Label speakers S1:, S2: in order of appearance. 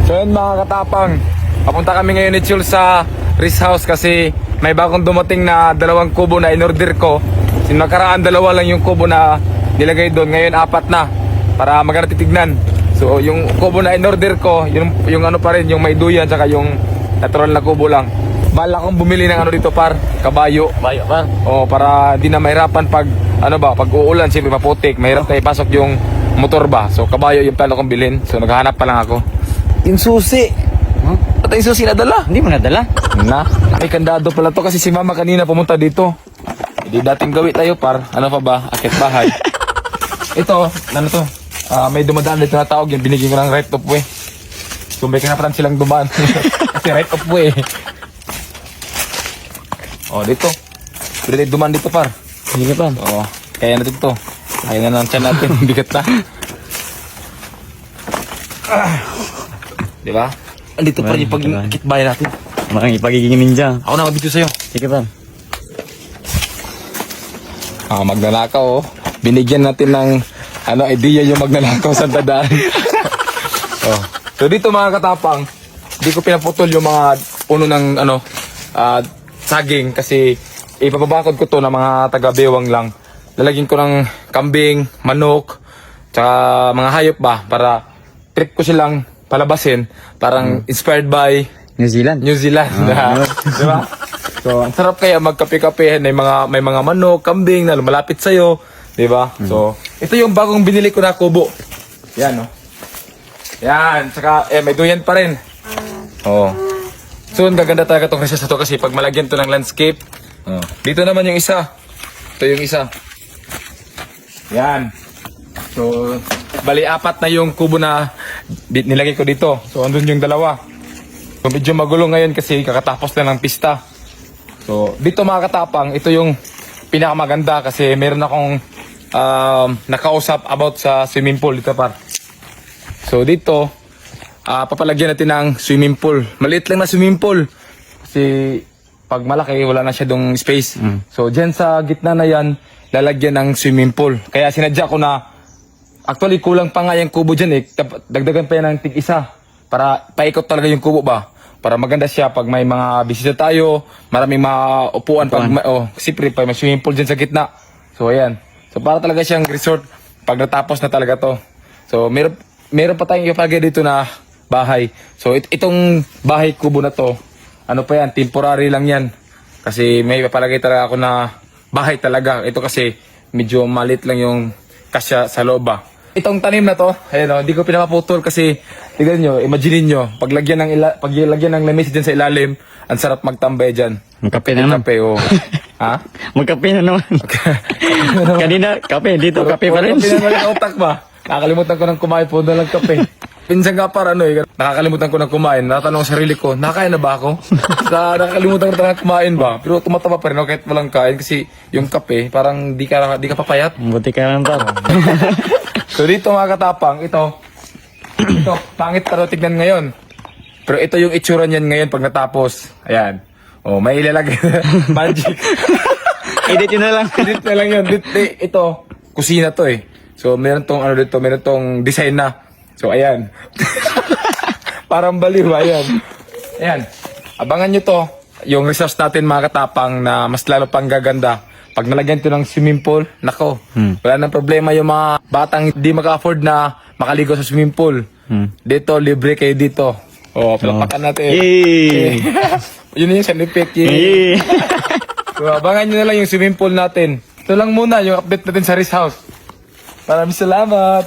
S1: So yun mga katapang, papunta kami ngayon ni Chul sa Rest House kasi may bagong dumating na 2 kubo na in-order ko. Nakaraan 2 lang yung kubo na nilagay doon, ngayon 4 na para maganda titignan. So yung kubo na in-order ko, yung ano pa rin, yung may duyan tsaka yung natural na kubo lang. Bala akong bumili ng ano dito par, kabayo.
S2: Bayo par.
S1: O para di na mahirapan pag ano ba, pag uulan, siyempre maputik, mahirap na ipasok yung motor ba. So kabayo yung plano kong bilhin. So naghahanap pa lang ako. Yung susi. At yung susi nadala.
S2: Hindi mo nadala?
S1: Na, ay kandado pala to kasi si mama kanina pumunta dito. Hindi dating gawi tayo par, ano pa ba, akit bahay. Ito, ano to, may dumadaan dito na tawag yun, binigyan ko ng right of way. So may kinapatan silang dumaan. Kasi right of way. O dito, pwede tayo dumaan dito par.
S2: Sige pa.
S1: Oo, kaya natin to. Kaya na lang tiyan natin, bigat na. Diba? Andito pa rin yung pag-akit bahay natin.
S2: Makang ipagiging ninja.
S1: Ako na mag-video sa'yo.
S2: Sige pa.
S1: Magnanakaw oh. Binigyan natin ng idea yung magnanakaw sa dadaan. Oh. So dito mga katapang, di ko pinaputol yung mga puno ng saging kasi ipapabakod ko to ng mga taga-bewang lang. Lalagyan ko ng kambing, manok, tsaka mga hayop ba para trip ko silang palabasin, parang inspired by
S2: New Zealand.
S1: New Zealand. Diba? So, ang sarap kaya magkape-kape, may mga manok, kambing na lumalapit sa'yo. Diba? So, ito yung bagong binili ko na kubo. Yan, no? Yan. Tsaka, may duyan pa rin. Oh. Soon, gaganda talaga itong recess na to kasi pag malagyan to ng landscape. Oh. Dito naman yung isa. Ito yung isa. Yan. So, bali 4 na yung kubo na nilagay ko dito. So, andun yung 2. So, medyo magulo ngayon kasi kakatapos na ng pista. So, dito mga katapang, ito yung pinakamaganda kasi meron akong nakausap about sa swimming pool dito par. So, dito, papalagyan natin ng swimming pool. Maliit lang na swimming pool. Kasi pag malaki, wala na siya dong space. So, dyan sa gitna na yan, lalagyan ng swimming pool. Kaya sinadya ko na, actually kulang pa nga yung kubo dyan eh. Dagdagan pa yan ng tig-isa. Para paikot talaga yung kubo ba. Para maganda siya pag may mga bisita tayo, maraming mga upuan. Siyempre, pag may swimming pool dyan sa gitna. So, ayan. So, para talaga siyang resort pag natapos na talaga to. So, meron pa tayong ipagay dito na bahay. So, itong bahay kubo na to, ano pa yan, temporary lang yan. Kasi may papalagay talaga ako na bahay talaga. Ito kasi medyo malit lang yung kasya sa loob ba. Itong tanim na to, ayun o, hindi ko pinapaputol kasi tignan nyo, imagine nyo, paglagyan ng lamis dyan sa ilalim, ang sarap magtambay dyan.
S2: Magkape na naman.
S1: Kape, oh. Ha?
S2: Magkape na naman. Kanina, kape. Dito, kape pa rin.
S1: Kape na naman utak ba? Nakakalimutan ko ng kumain po na lang kape. Pinsan nga para nakakalimutan ko ng kumain. Natanong sa sarili ko, nakakain na ba ako? Nakakalimutan ko na kumain ba? Pero tumataba pa rin ako kahit walang kain kasi yung kape, parang di ka papayat.
S2: Buti ka lang pa.
S1: So dito mga katapang, ito pangit pero tignan ngayon. Pero ito yung itsura niyan ngayon pag natapos. Ayan. Oh, may ilalagay magic.
S2: Edit yun na lang.
S1: Edit na lang yun. Ito, kusina to eh. So meron tong dito, meron tong design na. So ayan. Parang baliw, ayan. Ayan. Abangan nyo to. Yung resource natin mga katapang na mas lalo pang gaganda. Pag nalagyan to ng swimming pool, nako, wala nang problema yung mga batang di maka-afford na makaligo sa swimming pool. Dito, libre kayo dito. Oh, palapakan natin.
S2: Yay!
S1: Yun yung sound effect.
S2: Yay!
S1: So, abangan nyo na lang yung swimming pool natin. Ito lang muna yung update natin sa Rest House. Maraming salamat!